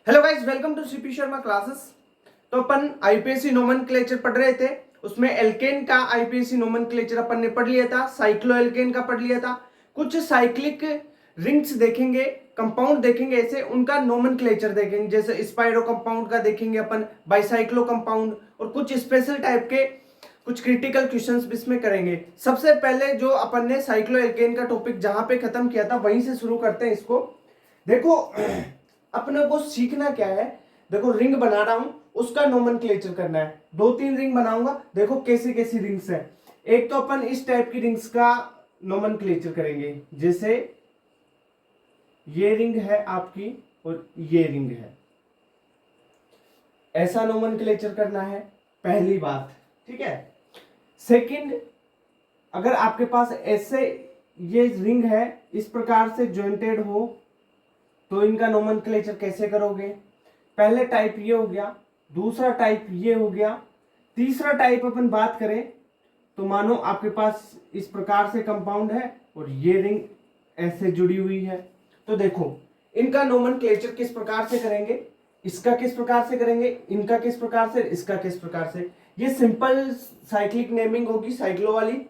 Hello guys, welcome to CP Sharma classes. तो अपन IPSC nomenclature पढ़ रहे थे। उसमें एल्केन का आईपीएससी नोमेनक्लेचर अपन ने पढ़ लिया था, साइक्लो एल्केन का पढ़ लिया था। कुछ साइक्लिक रिंग्स देखेंगे, कंपाउंड देखेंगे, ऐसे उनका नोमेनक्लेचर देखेंगे। जैसे स्पाइरो कंपाउंड का देखेंगे अपन, बाइसाइक्लो कंपाउंड, और कुछ स्पेशल टाइप के कुछ क्रिटिकल क्वेश्चंस भी इसमें करेंगे। सबसे पहले जो अपन ने साइक्लो एल्केन का टॉपिक जहां पे खत्म किया था वहीं से शुरू करते हैं इसको। देखो अपने को सीखना क्या है। देखो रिंग बना रहा हूं, उसका नोमेनक्लेचर करना है। 2-3 रिंग बनाऊंगा, देखो कैसी कैसी रिंग्स है। एक तो अपन इस टाइप की रिंग्स का नोमेनक्लेचर करेंगे, जैसे ये रिंग है आपकी और ये रिंग है, ऐसा नोमेनक्लेचर करना है। पहली बात, ठीक है। सेकंड, अगर आपके पास ऐसे ये रिंग है, इस प्रकार से ज्वाइंटेड हो, तो इनका नोमेनक्लेचर कैसे करोगे। पहले टाइप ये हो गया, दूसरा टाइप ये हो गया, तीसरा टाइप अपन बात करें तो मानो आपके पास इस प्रकार से कंपाउंड है और ये रिंग ऐसे जुड़ी हुई है। तो देखो इनका नोमेनक्लेचर किस प्रकार से करेंगे, इसका किस प्रकार से करेंगे, इनका किस प्रकार से, इसका किस प्रकार से। ये सिंपल साइक्लिक नेमिंग होगी, साइक्लो वाली।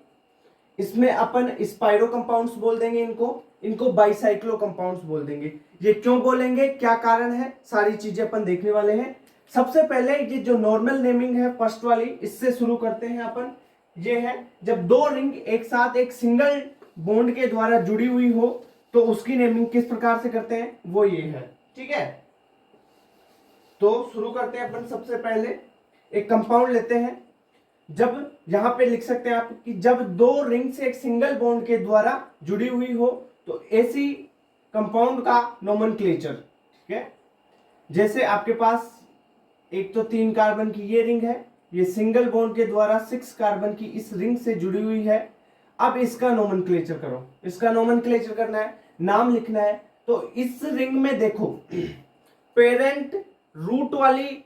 इसमें अपन स्पाइरो कंपाउंड्स बोल देंगे, इनको इनको बाइसाइक्लो कंपाउंड्स बोल देंगे। ये क्यों बोलेंगे, क्या कारण है, सारी चीजें अपन देखने वाले हैं। सबसे पहले ये जो नॉर्मल नेमिंग है फर्स्ट वाली, इससे शुरू करते हैं अपन। ये है जब दो रिंग एक साथ एक सिंगल बॉन्ड के द्वारा जुड़ी हुई हो तो उसकी नेमिंग किस प्रकार से करते हैं, वो ये है, ठीक है। तो शुरू करते हैं अपन। सबसे पहले एक कंपाउंड लेते हैं। जब यहां पे लिख सकते हैं आप कि जब दो रिंग से एक सिंगल बॉन्ड के द्वारा जुड़ी हुई हो तो ऐसी कंपाउंड का नोमेनक्लेचर, ठीक है। जैसे आपके पास एक तो 3 कार्बन की ये रिंग है, ये सिंगल बॉन्ड के द्वारा 6 कार्बन की इस रिंग से जुड़ी हुई है। अब इसका नोमेनक्लेचर करो, इसका नोमेनक्लेचर करना है, नाम लिखना है। तो इस रिंग में देखो पेरेंट रूट वाली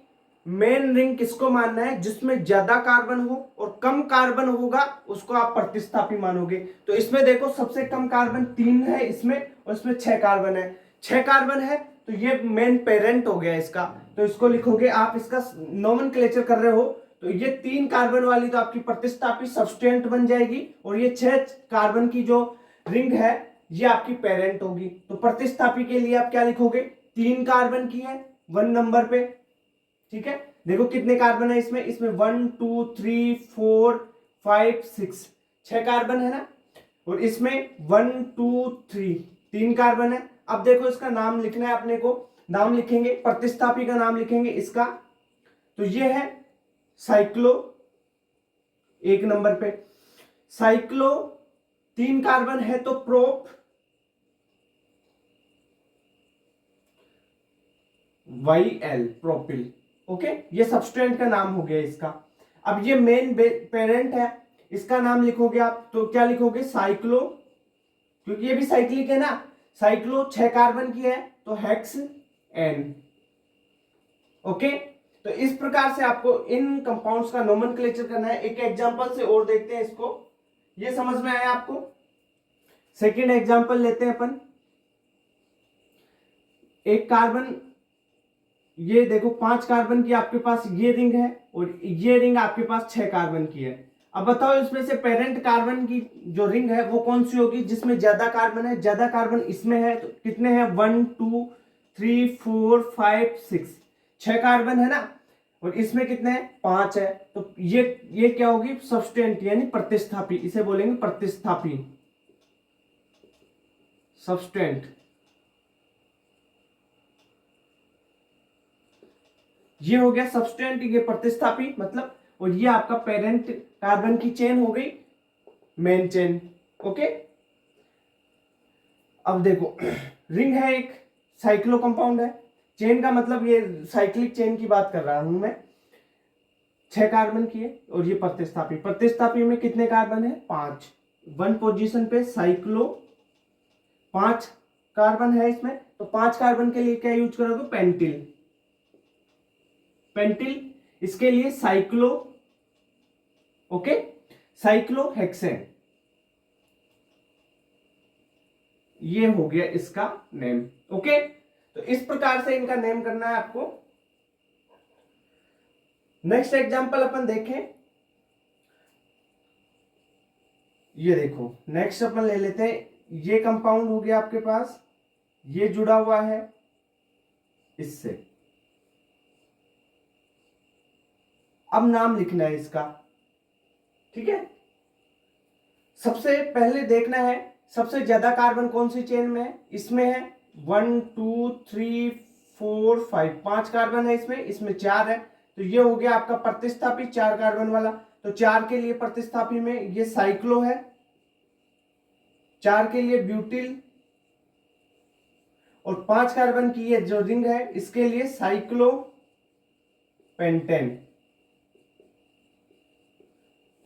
मेन रिंग किसको मानना है, जिसमें ज्यादा कार्बन हो और कम कार्बन होगा उसको आप प्रतिस्थापी मानोगे। तो इसमें देखो सबसे कम कार्बन 3 है इसमें, और इसमें 6 कार्बन है। 6 कार्बन है तो ये मेन पेरेंट हो गया इसका। तो इसको लिखोगे आप, इसका नोमेनक्लेचर कर रहे हो तो ये 3 कार्बन वाली तो आपकी प्रतिस्थापी सब्सटेंट बन जाएगी, और ये 6 कार्बन की जो रिंग है ये आपकी पेरेंट होगी। तो प्रतिस्थापी के लिए आप क्या लिखोगे, 3 कार्बन की है 1 नंबर पे, ठीक है। देखो कितने कार्बन है इसमें, इसमें 1 2 3 4 5 6, 6 कार्बन है ना। और इसमें 1 2 3 3 कार्बन है। अब देखो इसका नाम लिखना है अपने को, नाम लिखेंगे, प्रतिस्थापी का नाम लिखेंगे इसका। तो ये है साइक्लो, 1 नंबर पे। साइक्लो 3 कार्बन है तो प्रोप, YL प्रोपिल, ओके। ये सब्सटेंट का नाम हो गया इसका। अब ये मेन पेरेंट है, इसका नाम लिखोगे आप तो क्या लिखोगे, साइक्लो, क्योंकि ये भी साइक्लिक है ना। साइक्लो 6 कार्बन की है तो हेक्स एन, ओके। तो इस प्रकार से आपको इन कंपाउंड्स का नोमेनक्लेचर करना है। एक एग्जांपल से और देखते हैं इसको, ये समझ में आया आपको। सेकंड एग्जांपल लेते हैं अपन। एक कार्बन, ये देखो 5 कार्बन की आपके पास ये रिंग है और ये रिंग आपके पास 6 कार्बन की है। अब बताओ इसमें से पेरेंट कार्बन की जो रिंग है वो कौन सी होगी, जिसमें ज्यादा कार्बन है। ज्यादा कार्बन इसमें है तो कितने हैं, 1 2 3 4 5 6, 6 कार्बन है ना। और इसमें कितने हैं, 5 है। तो ये क्या होगी, सब्सटेंट यानी प्रतिस्थापी, इसे बोलेंगे प्रतिस्थापी, सब्सटेंट। ये हो गया सब्सटेंट, ये प्रतिस्थापी मतलब। और ये आपका पेरेंट कार्बन की चेन हो गई मेन चेन, ओके। अब देखो रिंग है एक, साइक्लो कंपाउंड है, चेन का मतलब ये साइक्लिक चेन की बात कर रहा हूं मैं। 6 कार्बन की है और ये प्रतिस्थापी, प्रतिस्थापी में कितने कार्बन है, 5। 1 पोजीशन पे साइक्लो, 5 कार्बन है इसमें। तो 5 कार्बन के लिए क्या यूज करोगे, पेंटिल, पेंटिल। इसके लिए साइक्लो, ओके, साइक्लोहेक्सेन, ये हो गया इसका नेम, ओके। तो इस प्रकार से इनका नेम करना है आपको। नेक्स्ट एग्जांपल अपन देखें, ये देखो नेक्स्ट अपन ले लेते हैं। ये कंपाउंड हो गया आपके पास, ये जुड़ा हुआ है इससे। अब नाम लिखना है इसका, ठीक है। सबसे पहले देखना है सबसे ज्यादा कार्बन कौन सी चेन में है। इसमें है 1 2 3 4 5, 5 कार्बन है इसमें, इसमें 4 है। तो ये हो गया आपका प्रतिस्थापी 4 कार्बन वाला। तो 4 के लिए प्रतिस्थापी में ये साइक्लो है, 4 के लिए ब्यूटिल, और 5 कार्बन की ये जो रिंग है इसके लिए साइक्लो पेंटेन।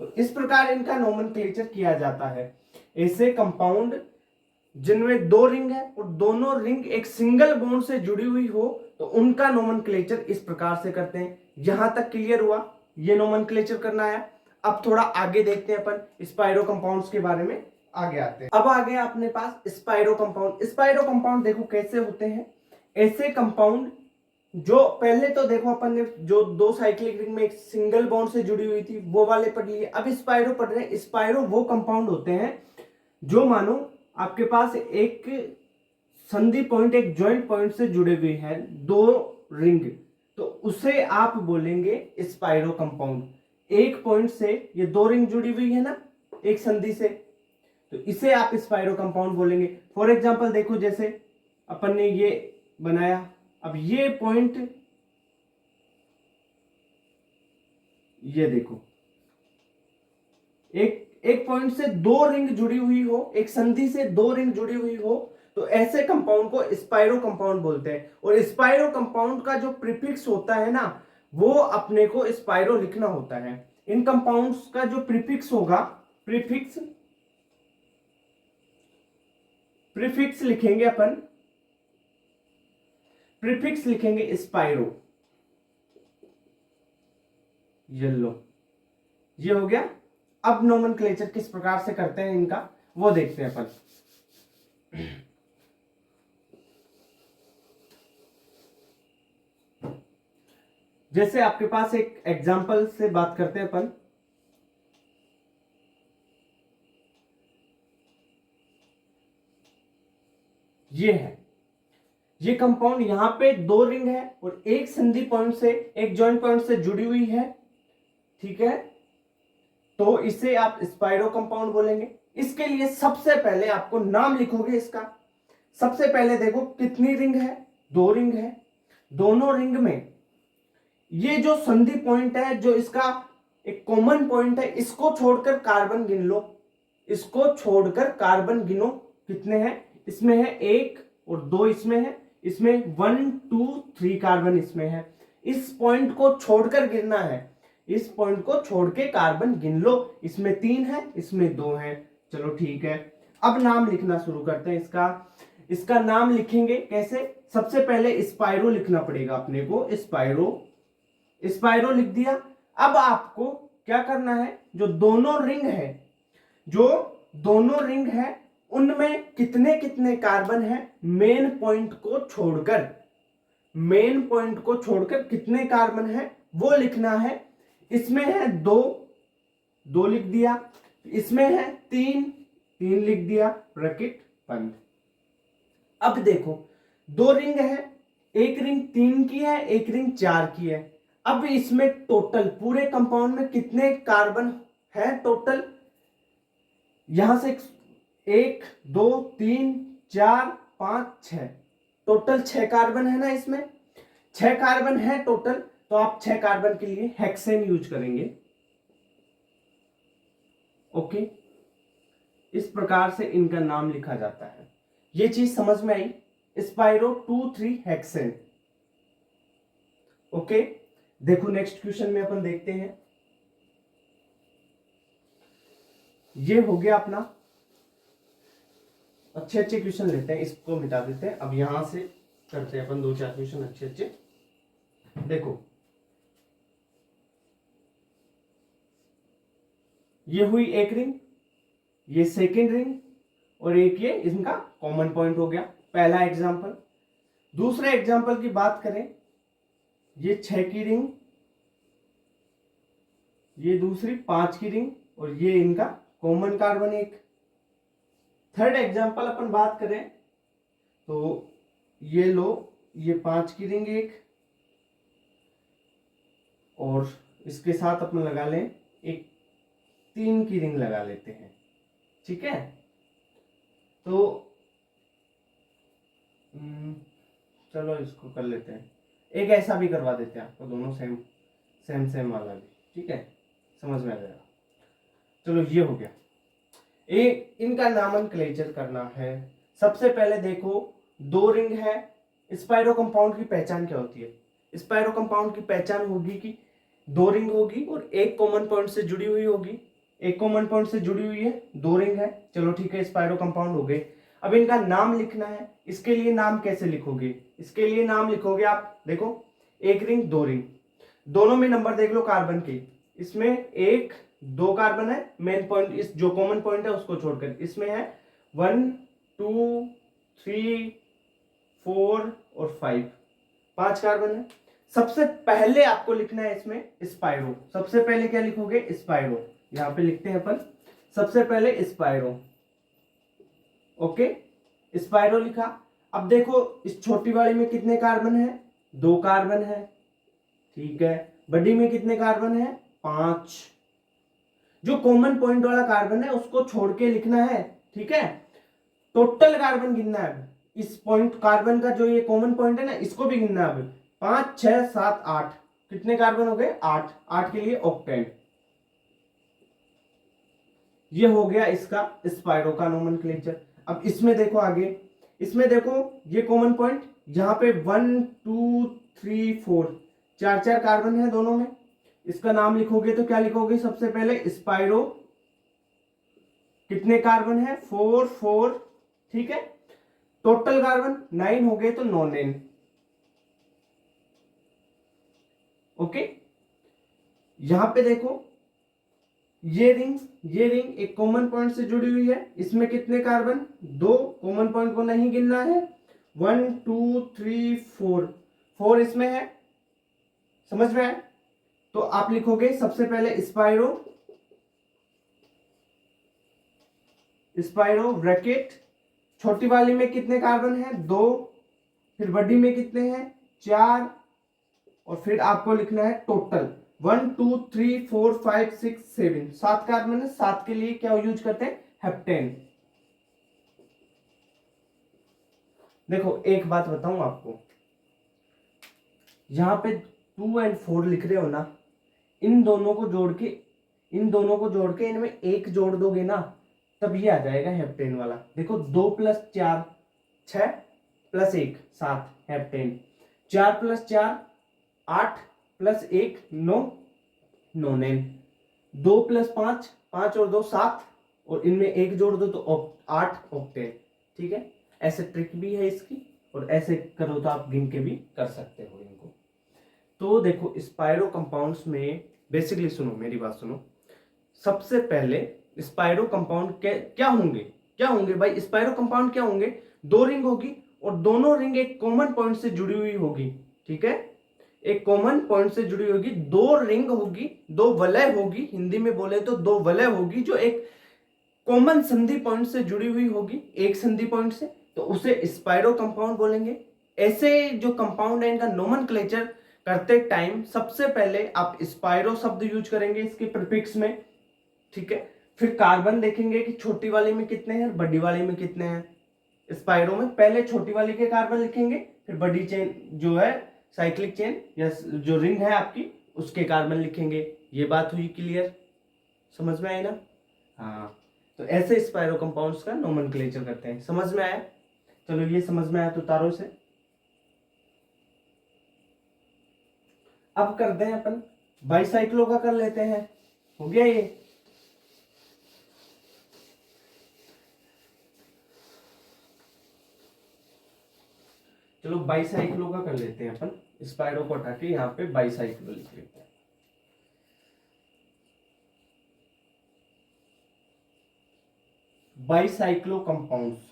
तो इस प्रकार इनका नोमेनक्लेचर किया जाता है। ऐसे कंपाउंड जिनमें 2 रिंग है और दोनों रिंग एक सिंगल बॉन्ड से जुड़ी हुई हो तो उनका नोमेनक्लेचर इस प्रकार से करते हैं। यहां तक क्लियर हुआ, ये नोमेनक्लेचर करना है। अब थोड़ा आगे देखते हैं अपन स्पाइरो कंपाउंड्स के बारे में, आगे आते हैं। अब आ गया अपने पास स्पाइरो कंपाउंड। स्पाइरो कंपाउंड देखो कैसे होते हैं। ऐसे कंपाउंड जो पहले तो देखो अपन ने जो 2 साइक्लिक रिंग में एक सिंगल बॉन्ड से जुड़ी हुई थी वो वाले पढ़ लिए। अब स्पाइरो पढ़ रहे हैं। स्पाइरो वो कंपाउंड होते हैं जो मानो आपके पास एक संधि पॉइंट, एक जॉइंट पॉइंट से जुड़े हुए हैं 2 रिंग, तो उसे आप बोलेंगे स्पाइरो कंपाउंड। एक पॉइंट से ये 2 रिंग जुड़ी हुई है ना एक संधि से, तो इसे आप स्पाइरो कंपाउंड बोलेंगे। फॉर एग्जांपल देखो, जैसे अपन ने ये बनाया, अब ये पॉइंट, ये देखो एक पॉइंट से 2 रिंग जुड़ी हुई हो, एक संधि से 2 रिंग जुड़ी हुई हो, तो ऐसे कंपाउंड को स्पाइरो कंपाउंड बोलते हैं। और स्पाइरो कंपाउंड का जो प्रीफिक्स होता है ना, वो अपने को स्पाइरो लिखना होता है। इन कंपाउंड्स का जो प्रीफिक्स होगा, प्रीफिक्स लिखेंगे अपन, प्रीफिक्स लिखेंगे स्पाइरो। येलो, ये हो गया। अब नोमेनक्लेचर किस प्रकार से करते हैं इनका वो देखते हैं अपन। जैसे आपके पास एक एग्जांपल से बात करते हैं अपन। ये है, ये कंपाउंड यहां पे 2 रिंग है और एक संधि पॉइंट से, एक जॉइंट पॉइंट से जुड़ी हुई है, ठीक है। तो इसे आप स्पाइरो कंपाउंड बोलेंगे। इसके लिए सबसे पहले आपको नाम लिखोगे इसका। सबसे पहले देखो कितनी रिंग है, 2 रिंग है। दोनों रिंग में ये जो संधि पॉइंट है, जो इसका एक कॉमन पॉइंट है, इसको छोड़कर कार्बन गिन लो। इसको छोड़कर कार्बन गिनो कितने हैं। इसमें है 1 और 2 इसमें है, इसमें 1 2 3 कार्बन इसमें है। इस पॉइंट को छोड़कर गिनना है, इस पॉइंट को छोड़ के कार्बन गिन लो। इसमें 3 है, इसमें 2 है। चलो ठीक है, अब नाम लिखना शुरू करते हैं इसका। इसका नाम लिखेंगे कैसे, सबसे पहले स्पाइरो लिखना पड़ेगा अपने को। स्पाइरो, स्पाइरो लिख दिया। अब आपको क्या करना है, जो दोनों रिंग है, जो दोनों रिंग है उनमें कितने कितने कार्बन है, मेन पॉइंट को छोड़कर, मेन पॉइंट को छोड़कर कितने कार्बन है वो लिखना है। इसमें है 2, 2 लिख दिया। इसमें है 3, 3 लिख दिया, ब्रैकेट बंद। अब देखो 2 रिंग है, एक रिंग 3 की है, एक रिंग 4 की है। अब इसमें टोटल पूरे कंपाउंड में कितने कार्बन है टोटल, यहां से 1 2 3 4 5 6, टोटल 6 कार्बन है ना इसमें, 6 कार्बन है टोटल। तो आप 6 कार्बन के लिए हेक्सेन यूज करेंगे। ओके, इस प्रकार से इनका नाम लिखा जाता है। ये चीज समझ में आई, स्पाइरो 2,3 हेक्सेन। ओके, देखो नेक्स्ट क्वेश्चन में अपन देखते हैं। ये हो गया अपना, अच्छे अच्छे क्वेश्चन लेते हैं, इसको मिटा देते हैं। अब यहां से करते हैं अपन 2-4 क्वेश्चन अच्छे अच्छे। देखो ये हुई एक रिंग, ये सेकेंड रिंग, और एक ये इनका कॉमन पॉइंट हो गया। पहला एग्जांपल, दूसरे एग्जाम्पल की बात करें, ये 6 की रिंग, ये दूसरी 5 की रिंग, और ये इनका कॉमन कार्बन एक। थर्ड एग्जाम्पल अपन बात करें तो ये लो, ये 5 की रिंग एक, और इसके साथ अपन लगा लें एक 3 की रिंग लगा लेते हैं। ठीक है, तो चलो इसको कर लेते हैं, एक ऐसा भी करवा देते हैं आपको, दोनों सेम सेम सेम वाला भी। ठीक है, समझ में आ जाएगा। चलो ये हो गया। एक इनका नामनक्लेचर करना है। सबसे पहले देखो, 2 रिंग है, स्पाइरो कंपाउंड की पहचान क्या होती है? स्पाइरो कंपाउंड की पहचान होगी कि 2 रिंग होगी और एक कॉमन पॉइंट से जुड़ी हुई होगी। एक कॉमन पॉइंट से जुड़ी हुई है, 2 रिंग है। चलो ठीक है, स्पाइरो कंपाउंड हो गए। अब इनका नाम लिखना है। इसके लिए नाम कैसे लिखोगे? इसके लिए नाम लिखोगे आप, देखो, 1 रिंग 2 रिंग, दोनों में नंबर देख लो कार्बन के। इसमें 1 2 कार्बन है, मेन पॉइंट इस जो कॉमन पॉइंट है उसको छोड़कर। इसमें है 1 2 3 4 और 5, 5 कार्बन है। सबसे पहले आपको लिखना है इसमें स्पाइरो। सबसे पहले क्या लिखोगे? स्पाइरो। यहां पे लिखते हैं अपन, सबसे पहले स्पाइरो। ओके, स्पाइरो लिखा। अब देखो, इस छोटी वाली में कितने कार्बन है? 2 कार्बन है। ठीक है, बड़ी में कितने कार्बन है? 5। जो कॉमन पॉइंट वाला कार्बन है उसको छोड़ के लिखना है। ठीक है, टोटल कार्बन गिनना है। इस पॉइंट कार्बन का जो ये कॉमन पॉइंट है ना, इसको भी गिनना है। 5 6 7 8, कितने कार्बन हो गए? 8। 8 के लिए ऑक्टेन। ये हो गया इसका स्पाइरो का नोमेनक्लेचर। अब इसमें देखो आगे, इसमें देखो ये कॉमन पॉइंट, यहां पे 1 2 3 4, 4 4 कार्बन है दोनों में। इसका नाम लिखोगे तो क्या लिखोगे? सबसे पहले स्पाइरो। कितने कार्बन है? 4 4। ठीक है, टोटल कार्बन 9 हो गए तो नोनेन। ओके, यहां पे देखो, ये रिंग एक कॉमन पॉइंट से जुड़ी हुई है। इसमें कितने कार्बन? 2। कॉमन पॉइंट को नहीं गिनना है। 1 2 3 4, 4 इसमें है। समझ में आए? तो आप लिखोगे सबसे पहले स्पाइरो, स्पाइरो ब्रैकेट, छोटी वाली में कितने कार्बन है? 2। फिर बड़ी में कितने हैं? 4। और फिर आपको लिखना है टोटल 1 2 3 4 5 6 7, 7 कार्बन है। 7 के लिए क्या यूज करते हैं? हेप्टेन। देखो एक बात बताऊं आपको, यहां पे 2 और 4 लिख रहे हो ना, इन दोनों को जोड़ के, इनमें एक जोड़ दोगे ना, तब ये आ जाएगा हेप्टेन वाला। देखो 2 + 4 6 + 1 7 हेप्टेन। 4 + 4 8 + 1 9 नोनेन। 2 + 5 5 और 2 7, और इनमें एक जोड़ दो तो 8 ऑक्टेन। ठीक है, ऐसे ट्रिक भी है इसकी, और ऐसे करो तो आप गिन के भी कर सकते हो इनको। तो देखो स्पाइरो कंपाउंड्स में बेसिकली, सुनो मेरी बात सुनो, सबसे पहले स्पाइरो कंपाउंड क्या होंगे भाई? स्पाइरो कंपाउंड क्या होंगे? 2 रिंग होगी और दोनों रिंग एक कॉमन पॉइंट से जुड़ी हुई होगी। ठीक है, एक कॉमन पॉइंट से जुड़ी होगी, 2 रिंग होगी, 2 वलय होगी, हिंदी में बोले तो 2 वलय होगी, जो एक कॉमन संधि पॉइंट से जुड़ी हुई होगी, एक संधि पॉइंट से, तो उसे स्पाइरो कंपाउंड बोलेंगे। ऐसे जो कंपाउंड है इनका नोमेनक्लेचर करते टाइम सबसे पहले आप स्पाइरो शब्द यूज करेंगे इसके प्रीफिक्स में। ठीक है, फिर कार्बन देखेंगे कि छोटी वाली में कितने हैं, बड़ी वाली में कितने हैं। स्पाइरो में पहले छोटी वाली के कार्बन लिखेंगे, फिर बड़ी चेन जो है साइक्लिक चेन या जो रिंग है आपकी, उसके कार्बन लिखेंगे। ये बात हुई क्लियर? समझ में आई ना? हाँ, तो ऐसे स्पाइरो कंपाउंड्स का नोमेनक्लेचर करते हैं। समझ में आया? चलो ये समझ में आया तो उतारो से। अब करते हैं अपन बाईसाइक्लो का, कर लेते हैं। हो गया ये? चलो बाईसाइक्लो का कर लेते हैं अपन। स्पाइरो को हटा के यहाँ पे बाईसाइक्लो लिख लेते हैं। Bicyclo compounds.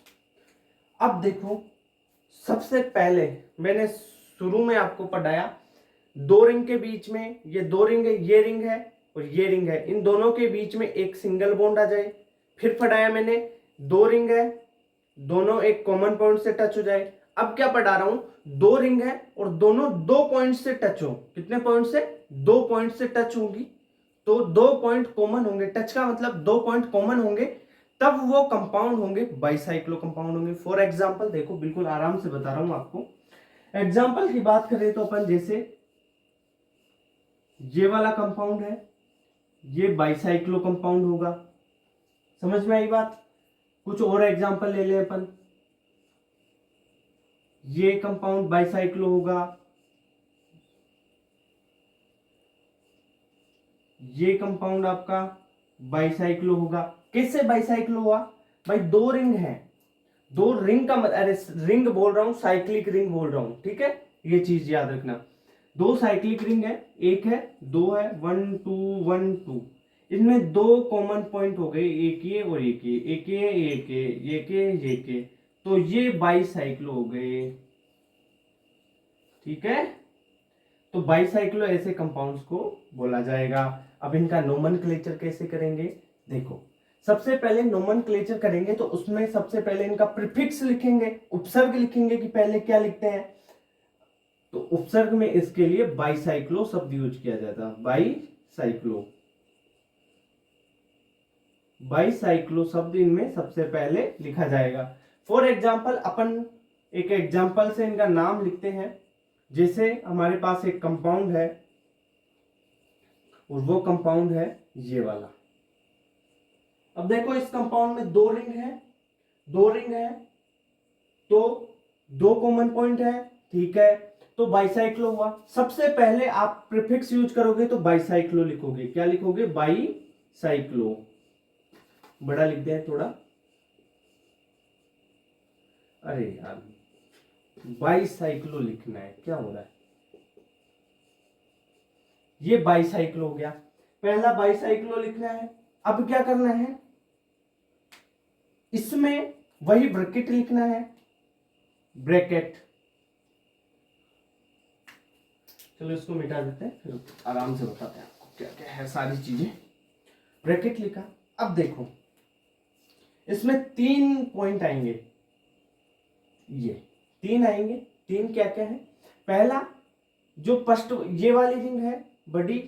अब देखो, सबसे पहले मैंने शुरू में आपको पढ़ाया, दो रिंग के बीच में, ये दो रिंग है, ये रिंग है और ये रिंग है, इन दोनों के बीच में एक सिंगल बॉन्ड आ जाए। फिर पढ़ाया मैंने, दो रिंग है, दोनों एक कॉमन पॉइंट से टच हो जाए। अब क्या पढ़ा रहा हूं, दो रिंग है और दोनों दो पॉइंट से टच हो। कितने पॉइंट से? दो पॉइंट से टच होंगी, तो दो पॉइंट कॉमन होंगे। टच का मतलब दो पॉइंट कॉमन होंगे, तब वो कंपाउंड होंगे, बाइसाइक्लो कंपाउंड होंगे। फॉर एग्जांपल देखो, बिल्कुल आराम से बता रहा हूं आपको। एग्जांपल की बात करें तो अपन जैसे ये वाला कंपाउंड है, ये बाइसाइक्लो कंपाउंड होगा। समझ में आई बात? कुछ और एग्जांपल ले लें अपन। ये कंपाउंड बाइसाइक्लो होगा, ये कंपाउंड आपका बाइसाइक्लो होगा। कैसे बाइसाइक्लो हुआ? भाई दो रिंग है, दो रिंग का अरे रिंग बोल रहा हूं, साइक्लिक रिंग बोल रहा हूं, ठीक है, ये चीज याद रखना। दो साइक्लिक रिंग है, एक है, दो है, 1 2 1 2, इनमें दो कॉमन पॉइंट हो गए, एक ये और एक ये, एक ये एक ये, एक ये एक ये, तो ये बाइसाइक्लो हो गए, ठीक है। तो बाइसाइक्लो ऐसे कंपाउंड्स को बोला जाएगा। अब इनका नोमेनक्लेचर कैसे करेंगे? देखो, सबसे पहले नोमेनक्लेचर करेंगे तो उसमें सबसे पहले इनका प्रीफिक्स लिखेंगे, उपसर्ग लिखेंगे कि पहले क्या लिखते हैं। तो उपसर्ग में इसके लिए बाइसाइक्लो शब्द यूज किया जाता है। बाइसाइक्लो, बाइसाइक्लो शब्द इनमें सबसे पहले लिखा जाएगा। फॉर एग्जाम्पल अपन एक एग्जाम्पल से इनका नाम लिखते हैं। जैसे हमारे पास एक कंपाउंड है और वो कंपाउंड है ये वाला। अब देखो, इस कंपाउंड में दो रिंग है, दो रिंग है, तो दो कॉमन पॉइंट है, ठीक है, तो बाइसाइक्लो हुआ। सबसे पहले आप प्रीफिक्स यूज करोगे तो बाइसाइक्लो लिखोगे। क्या लिखोगे? बाइसाइक्लो। बड़ा लिख दिया है थोड़ा, अरे यार, बाइसाइक्लो लिखना है, क्या हो रहा है? ये बाइसाइक्लो हो गया, पहला बाइसाइक्लो लिखना है। अब क्या करना है, इसमें वही ब्रैकेट लिखना है, ब्रैकेट। चलो इसको मिटा देते हैं, फिर आराम से बताते हैं आपको क्या क्या है सारी चीजें। ब्रैकेट लिखा। अब देखो, इसमें तीन पॉइंट आएंगे, ये तीन आएंगे। तीन क्या क्या है? पहला, जो फर्स्ट ये वाली रिंग है, बड़ी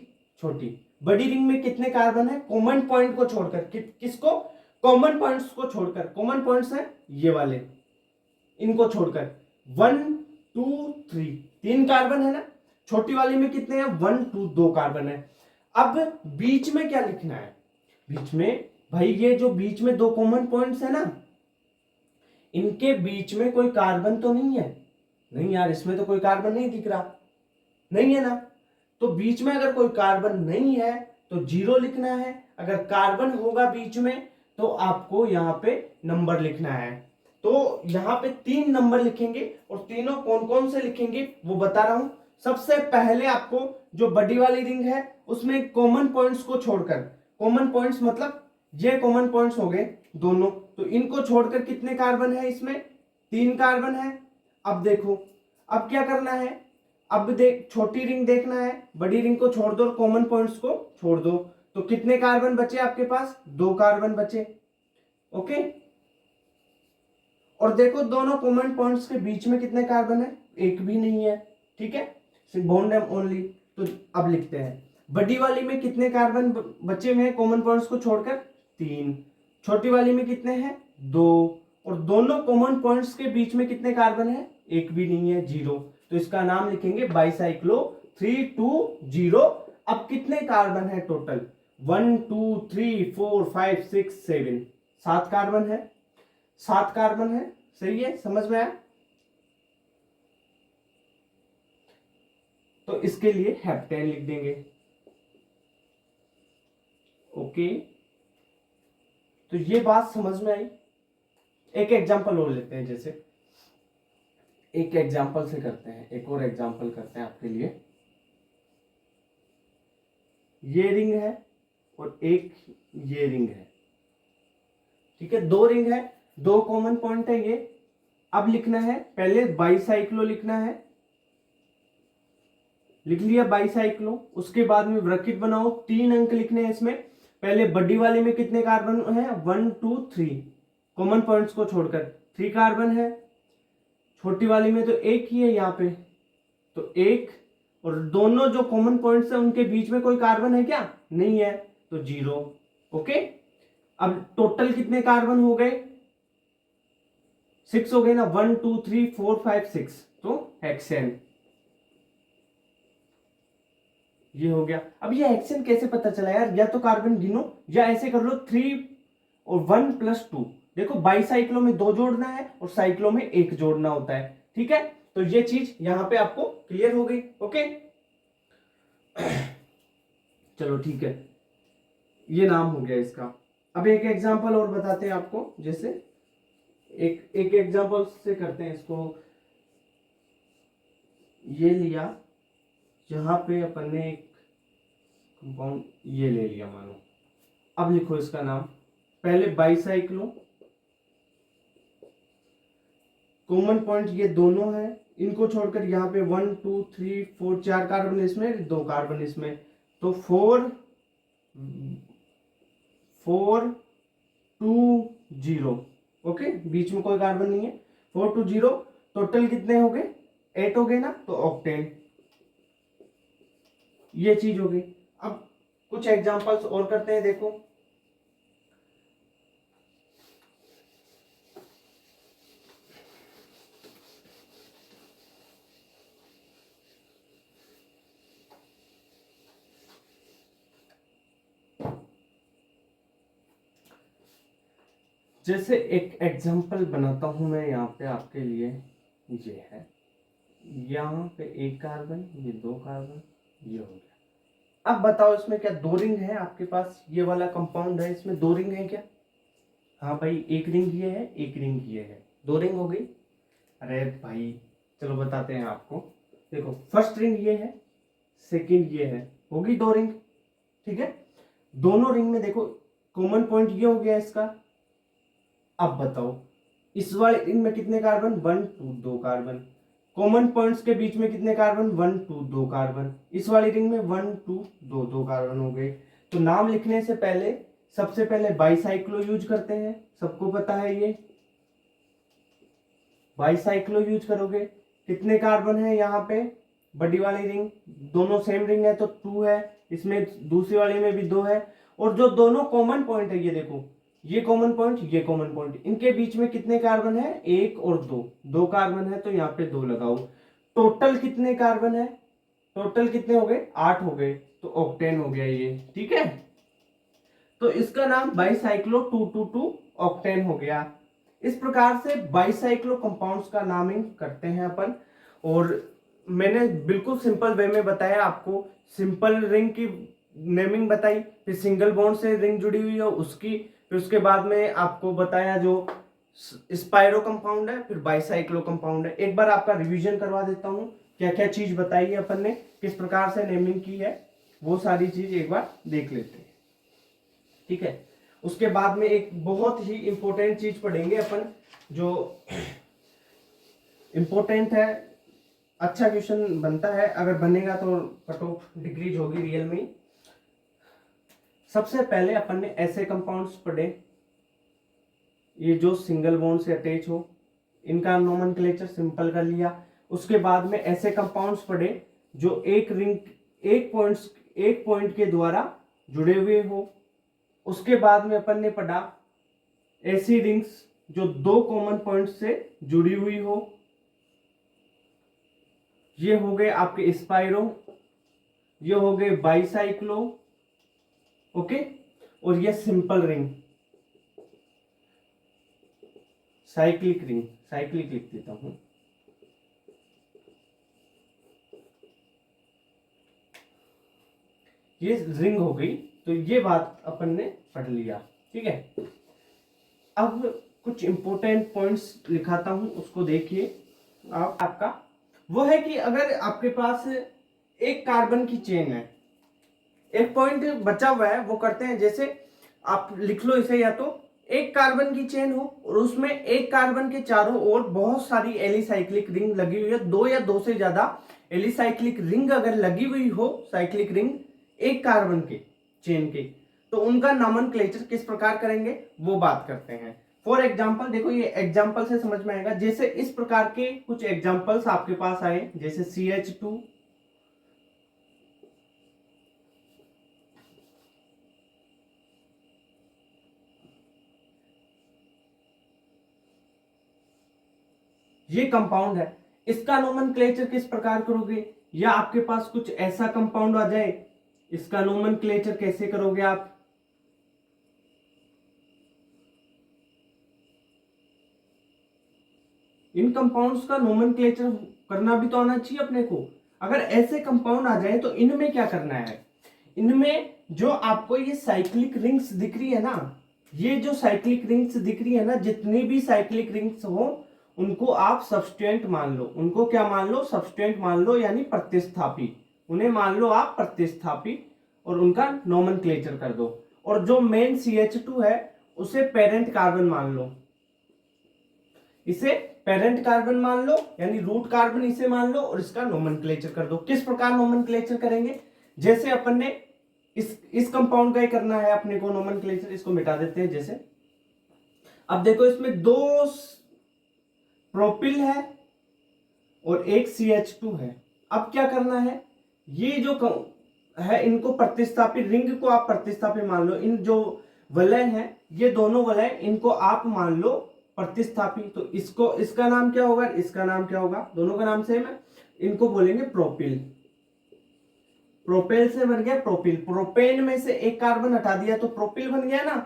छोटी, बड़ी रिंग में कितने कार्बन है? कॉमन पॉइंट को छोड़कर, किसको? कॉमन पॉइंट्स को छोड़कर। कॉमन पॉइंट्स है ये वाले, इनको छोड़कर 1 2 3, तीन कार्बन है ना। छोटी वाली में कितने हैं? 1 2, दो कार्बन है। अब बीच में क्या लिखना है? बीच में, भाई ये जो बीच में दो कॉमन पॉइंट्स है ना, इनके बीच में कोई कार्बन तो नहीं है? नहीं यार, इसमें तो कोई कार्बन नहीं दिख रहा, नहीं है ना। तो बीच में अगर कोई कार्बन नहीं है तो जीरो लिखना है। अगर कार्बन होगा बीच में तो आपको यहां पे नंबर लिखना है। तो यहां पे तीन नंबर लिखेंगे, और तीनों कौन कौन से लिखेंगे वो बता रहा हूं। सबसे पहले आपको जो बड़ी वाली रिंग है उसमें कॉमन पॉइंट्स को छोड़कर, कॉमन पॉइंट्स मतलब ये कॉमन पॉइंट्स हो गए दोनों, तो इनको छोड़कर कितने कार्बन है? इसमें तीन कार्बन है। अब देखो, अब क्या करना है, अब देख, छोटी रिंग देखना है, बड़ी रिंग को छोड़ दो और कॉमन पॉइंट्स को छोड़ दो, तो कितने कार्बन बचे आपके पास? दो कार्बन बचे, ओके। और देखो, दोनों कॉमन पॉइंट्स के बीच में कितने कार्बन है? एक भी नहीं है, ठीक है, सिर्फ बॉन्ड है ओनली। तो अब लिखते हैं, बड़ी वाली में कितने कार्बन बचे हुए हैं कॉमन पॉइंट्स को छोड़कर? तीन। छोटी वाली में कितने हैं? दो। और दोनों कॉमन पॉइंट्स के बीच में कितने कार्बन है? एक भी नहीं है, जीरो। तो इसका नाम लिखेंगे बाइसाइक्लो 320। अब कितने कार्बन है टोटल? 1 2 3 4 5 6 7, सात कार्बन है, सात कार्बन है। सही है, समझ में आया? तो इसके लिए हेप्टेन लिख देंगे, ओके। तो ये बात समझ में आई। एक एग्जांपल और लेते हैं, जैसे एक एग्जांपल से करते हैं, एक और एग्जांपल करते हैं आपके लिए। ये रिंग है और एक ये रिंग है, ठीक है, दो रिंग है, दो कॉमन पॉइंट है ये, अब लिखना है, पहले बाईसाइक्लो लिखना है, लिख लिया बाईसाइक्लो। उसके बाद में ब्रैकेट बनाओ, 3 अंक लिखने हैं इसमें। पहले बड़ी वाले में कितने कार्बन है, 1 2 3, कॉमन पॉइंट्स को छोड़कर 3 कार्बन है। छोटी वाली में तो एक ही है यहाँ पे, तो एक, और दोनों जो कॉमन पॉइंट्स है उनके बीच में कोई कार्बन है क्या, नहीं है, तो 0। ओके, अब टोटल कितने कार्बन हो गए, 6 हो गए ना, 1 2 3 4 5 6, तो हेक्सेन। ये हो गया। अब ये हेक्सेन कैसे पता चला यार, या तो कार्बन गिनो या ऐसे कर लो 3 और 1 + 2। देखो बाईसाइक्लो में 2 जोड़ना है और साइक्लो में 1 जोड़ना होता है, ठीक है। तो ये चीज यहां पे आपको क्लियर हो गई। ओके चलो ठीक है, ये नाम हो गया इसका। अब एक एग्जांपल और बताते हैं आपको, जैसे एक एग्जांपल से करते हैं इसको। ये लिया, जहां पे अपन ने एक कंपाउंड ये ले लिया मानो। अब लिखो इसका नाम, पहले बाईसाइक्लो, कॉमन पॉइंट ये दोनों है, इनको छोड़कर यहाँ पे 1 2 3 4 4 कार्बन इसमें, 2 कार्बन इसमें, तो 4 4 2 0। ओके, बीच में कोई कार्बन नहीं है, 4 2 0। टोटल कितने हो गए, 8 हो गए ना, तो ऑक्टेन। ये चीज हो गई। अब कुछ एग्जांपल्स और करते हैं, देखो। जैसे एक एग्जांपल बनाता हूं मैं यहाँ पे आपके लिए, ये है, यहाँ पे 1 कार्बन, ये 2 कार्बन, ये हो गया। अब बताओ इसमें क्या 2 रिंग है आपके पास, ये वाला कंपाउंड है, इसमें 2 रिंग है क्या, हाँ भाई, 1 रिंग ये है, 1 रिंग ये है, 2 रिंग हो गई। अरे भाई चलो बताते हैं आपको, देखो फर्स्ट रिंग ये है, सेकंड ये है, होगी 2 रिंग, ठीक है। दोनों रिंग में देखो कॉमन पॉइंट ये हो गया इसका। अब बताओ इस वाले रिंग में कितने कार्बन, 1 2 2 कार्बन, कॉमन पॉइंट्स के बीच में कितने कार्बन, 1 2 2 कार्बन, इस वाली रिंग में 1 2 2 2 कार्बन हो गए। तो नाम लिखने से पहले सबसे पहले बाईसाइक्लो यूज करते हैं, सबको पता है ये, बाईसाइक्लो यूज करोगे। कितने कार्बन है यहाँ पे, बड़ी वाली रिंग, दोनों सेम रिंग है तो 2 है, इसमें दूसरी वाली में भी 2 है, और जो दोनों कॉमन पॉइंट है, ये देखो, ये कॉमन पॉइंट, ये कॉमन पॉइंट, इनके बीच में कितने कार्बन है, 1 और 2, 2 कार्बन है, तो यहाँ पे 2 लगाओ। टोटल कितने कार्बन है, टोटल कितने हो गए, 8 हो गए, तो ऑक्टेन हो गया ये, ठीक है। तो इसका नाम बाईसाइक्लो 222 ऑक्टेन हो गया। इस प्रकार से बाईसाइक्लो कंपाउंड्स का नामिंग करते हैं अपन। और मैंने बिल्कुल सिंपल वे में बताया आपको, सिंपल रिंग की नेमिंग बताई, फिर सिंगल बॉन्ड से रिंग जुड़ी हुई है उसकी, फिर उसके बाद में आपको बताया जो स्पाइरो कंपाउंड है, फिर बाईसाइक्लो कंपाउंड है। एक बार आपका रिवीजन करवा देता हूँ, क्या क्या चीज बताई है अपन ने, किस प्रकार से नेमिंग की है, वो सारी चीज एक बार देख लेते हैं, ठीक है। उसके बाद में एक बहुत ही इंपॉर्टेंट चीज पढ़ेंगे अपन, जो इंपॉर्टेंट है, अच्छा क्वेश्चन बनता है, अगर बनेगा तो कट ऑफ डिक्रीज होगी रियल में। सबसे पहले अपन ने ऐसे कंपाउंड्स पढ़े, ये जो सिंगल बॉन्ड से अटैच हो, इनका नोमेनक्लेचर सिंपल कर लिया। उसके बाद में ऐसे कंपाउंड्स पढ़े जो एक रिंग, एक पॉइंट के द्वारा जुड़े हुए हो। उसके बाद में अपन ने पढ़ा ऐसी रिंग्स जो 2 कॉमन पॉइंट से जुड़ी हुई हो, ये हो गए आपके स्पाइरो, ये हो गए बाईसाइक्लो, ओके, और ये simple ring, cyclic ring, cyclic लिख देता हूं। ये रिंग हो गई, तो ये बात अपन ने पढ़ लिया, ठीक है। अब कुछ इंपॉर्टेंट पॉइंट्स लिखाता हूं, उसको देखिए आप। आपका वो है कि अगर आपके पास एक कार्बन की चेन है, एक पॉइंट बचा हुआ है, वो करते हैं जैसे, आप लिख लो इसे, या तो एक कार्बन की चेन हो और उसमें एक कार्बन के चारों ओर बहुत सारी एलिसाइक्लिक रिंग लगी हुई है, दो या दो से ज्यादा एलिसाइक्लिक रिंग अगर लगी हुई हो, साइक्लिक रिंग एक कार्बन के चेन के, तो उनका नॉमेनक्लेचर किस प्रकार करेंगे वो बात करते हैं। फॉर एग्जाम्पल देखो, ये एग्जाम्पल से समझ में आएगा। जैसे इस प्रकार के कुछ एग्जाम्पल्स आपके पास आए, जैसे CH2, ये कंपाउंड है, इसका नोमेनक्लेचर किस प्रकार करोगे, या आपके पास कुछ ऐसा कंपाउंड आ जाए, इसका नोमेनक्लेचर कैसे करोगे आप। इन कंपाउंड्स का नोमेनक्लेचर करना भी तो आना चाहिए अपने को। अगर ऐसे कंपाउंड आ जाए तो इनमें क्या करना है, इनमें जो आपको ये साइक्लिक रिंग्स दिख रही है ना, ये जो साइक्लिक रिंग्स दिख रही है ना, जितनी भी साइक्लिक रिंग्स हो उनको आप सब्स्टिट्यूएंट मान लो। उनको क्या मान लो, सब्स्टिट्यूएंट मान लो, यानी प्रतिस्थापी। उन्हें मान लो आप प्रतिस्थापी और उनका नोमेनक्लेचर कर दो। और जो मेन CH2 है उसे पेरेंट कार्बन मान लो, इसे पेरेंट कार्बन मान लो, यानी रूट कार्बन इसे मान लो और इसका नोमेनक्लेचर कर दो। किस प्रकार नोमेनक्लेचर करेंगे, जैसे अपन ने इस कंपाउंड का ही करना है अपने को नोमेनक्लेचर, इसको मिटा देते हैं। जैसे अब देखो, इसमें दो प्रोपिल है और एक CH2 है। अब क्या करना है, ये जो है इनको प्रतिस्थापी, रिंग को आप प्रतिस्थापी मान लो। इन जो वलय हैं, ये दोनों वलय, इनको आप मान लो प्रतिस्थापी। तो इसको, इसका नाम क्या होगा, इसका नाम क्या होगा, दोनों का नाम सेम है, इनको बोलेंगे प्रोपिल। प्रोपेल से बन गया प्रोपिल, प्रोपेन में से एक कार्बन हटा दिया तो प्रोपिल बन गया ना,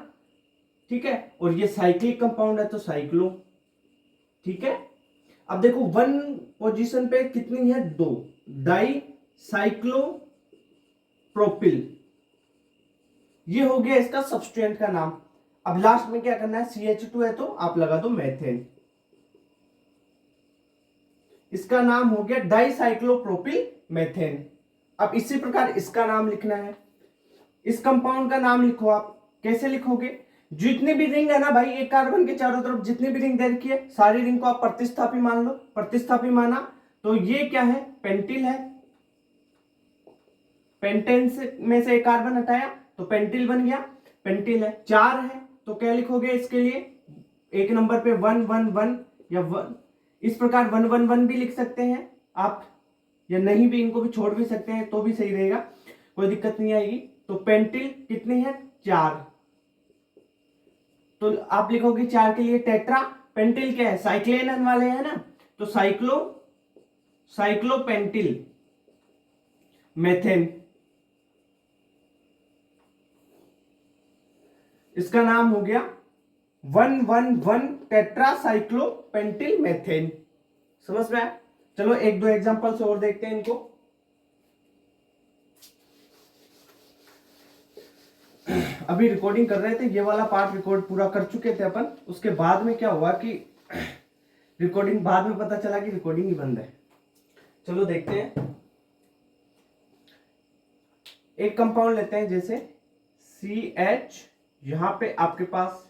ठीक है। और ये साइक्लिक कंपाउंड है तो साइक्लो, ठीक है। अब देखो, वन पोजीशन पे कितनी है, दो, डाई साइक्लो प्रोपिल, ये हो गया इसका सब्स्टिट्यूएंट का नाम। अब लास्ट में क्या करना है, CH2 है तो आप लगा दो मेथेन, इसका नाम हो गया डाइसाइक्लोप्रोपिल मेथेन। अब इसी प्रकार इसका नाम लिखना है, इस कंपाउंड का नाम लिखो आप। कैसे लिखोगे, जितनी भी रिंग है ना भाई, एक कार्बन के चारों तरफ जितनी भी रिंग दे रखी है, सारी रिंग को आप प्रतिस्थापी मान लो। प्रतिस्थापी माना तो ये क्या है, पेंटिल है। पेंटेन में से एक कार्बन हटाया तो पेंटिल बन गया, पेंटिल है। चार है तो क्या लिखोगे इसके लिए, एक नंबर पे 111 या 1, इस प्रकार 111 भी लिख सकते हैं आप, या नहीं भी, इनको भी छोड़ भी सकते हैं तो भी सही रहेगा, कोई दिक्कत नहीं आएगी। तो पेंटिल कितनी है, चार, तो आप लिखोगे चार के लिए टेट्रा। पेंटिल क्या है, साइक्लेन वाले है ना, तो साइक्लोपेंटिल मेथेन, इसका नाम हो गया 111 टेट्रासाइक्लोपेंटिल मेथेन। समझ में आया। चलो एक दो एग्जांपल से और देखते हैं इनको। अभी रिकॉर्डिंग कर रहे थे, ये वाला पार्ट रिकॉर्ड पूरा कर चुके थे अपन। उसके बाद में क्या हुआ कि रिकॉर्डिंग, बाद में पता चला कि रिकॉर्डिंग ही बंद है। चलो देखते हैं। एक कंपाउंड लेते हैं, जैसे CH, यहां पे आपके पास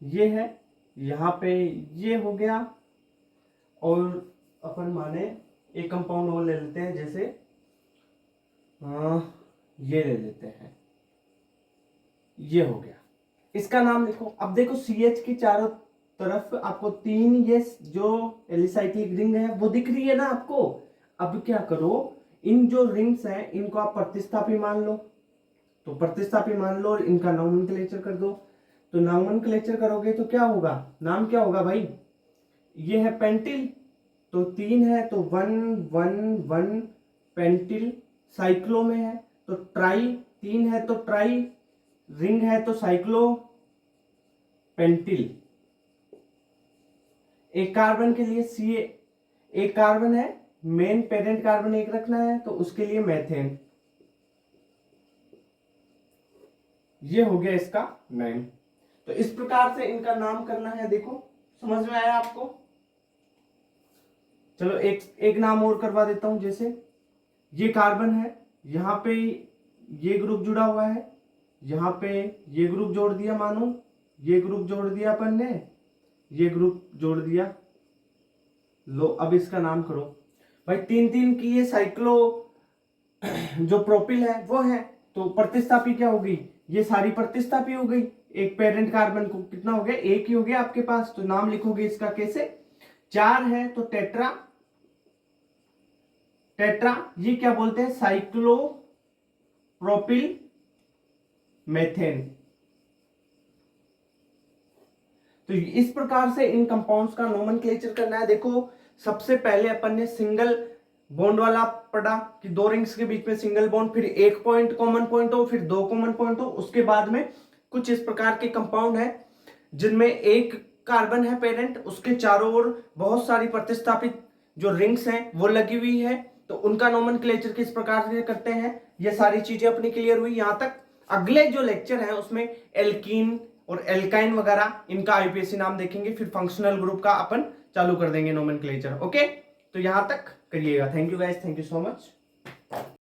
ये है, यहां पे ये हो गया, और अपन माने एक कंपाउंड और ले लेते हैं, जैसे ये ले लेते हैं, ये हो गया। इसका नाम लिखो। अब देखो, CH की चारों तरफ आपको तीन ये जो एलिसाइक्लिक रिंग है वो दिख रही है ना आपको। अब क्या करो, इन जो रिंग्स हैं इनको आप प्रतिस्थापी मान लो। तो प्रतिस्थापी मान लो और इनका नॉमेनक्लेचर कर दो। तो नॉमेनक्लेचर करोगे तो क्या होगा, नाम क्या होगा भाई, ये है पेंटिल, तो तीन है तो 111 पेंटिल, साइक्लो में है तो ट्राई, तीन है तो ट्राई, रिंग है तो साइक्लो पेंटिल। एक कार्बन के लिए सी, एक कार्बन है, मेन पेरेंट कार्बन एक रखना है तो उसके लिए मेथेन। ये हो गया इसका नेम। तो इस प्रकार से इनका नाम करना है। देखो समझ में आया आपको। चलो एक नाम और करवा देता हूं। जैसे ये कार्बन है, यहां पे ये ग्रुप जुड़ा हुआ है, यहाँ पे ये ग्रुप जोड़ दिया, मानो ये ग्रुप जोड़ दिया अपन ने, ये ग्रुप जोड़ दिया। लो अब इसका नाम करो भाई, 3 3 की ये साइक्लो जो प्रोपिल है वो है, तो प्रतिस्थापी क्या होगी, ये सारी प्रतिस्थापी हो गई। एक पेरेंट कार्बन को कितना हो गया, एक ही हो गया आपके पास, तो नाम लिखोगे इसका कैसे, 4 है तो टेट्रा, टेट्रा ये क्या बोलते हैं, साइक्लो प्रोपिल मेथेन। तो इस प्रकार से इन कंपाउंड्स का नोमेनक्लेचर करना है। देखो सबसे पहले अपन ने सिंगल बॉन्ड वाला पढ़ा कि 2 रिंग्स के बीच में सिंगल बॉन्ड, फिर एक पॉइंट कॉमन पॉइंट हो, फिर 2 कॉमन पॉइंट हो। उसके बाद में कुछ इस प्रकार के कंपाउंड है जिनमें एक कार्बन है पेरेंट, उसके चारों ओर बहुत सारी प्रतिस्थापित जो रिंग्स हैं वो लगी हुई है, तो उनका नोमेनक्लेचर किस प्रकार से करते हैं, ये सारी चीजें अपनी क्लियर हुई यहां तक। अगले जो लेक्चर है उसमें एल्कीन और एल्काइन वगैरह इनका आईपीएससी नाम देखेंगे, फिर फंक्शनल ग्रुप का अपन चालू कर देंगे नोमेनक्लेचर। ओके, तो यहां तक करिएगा। Thank you guys, thank you so much.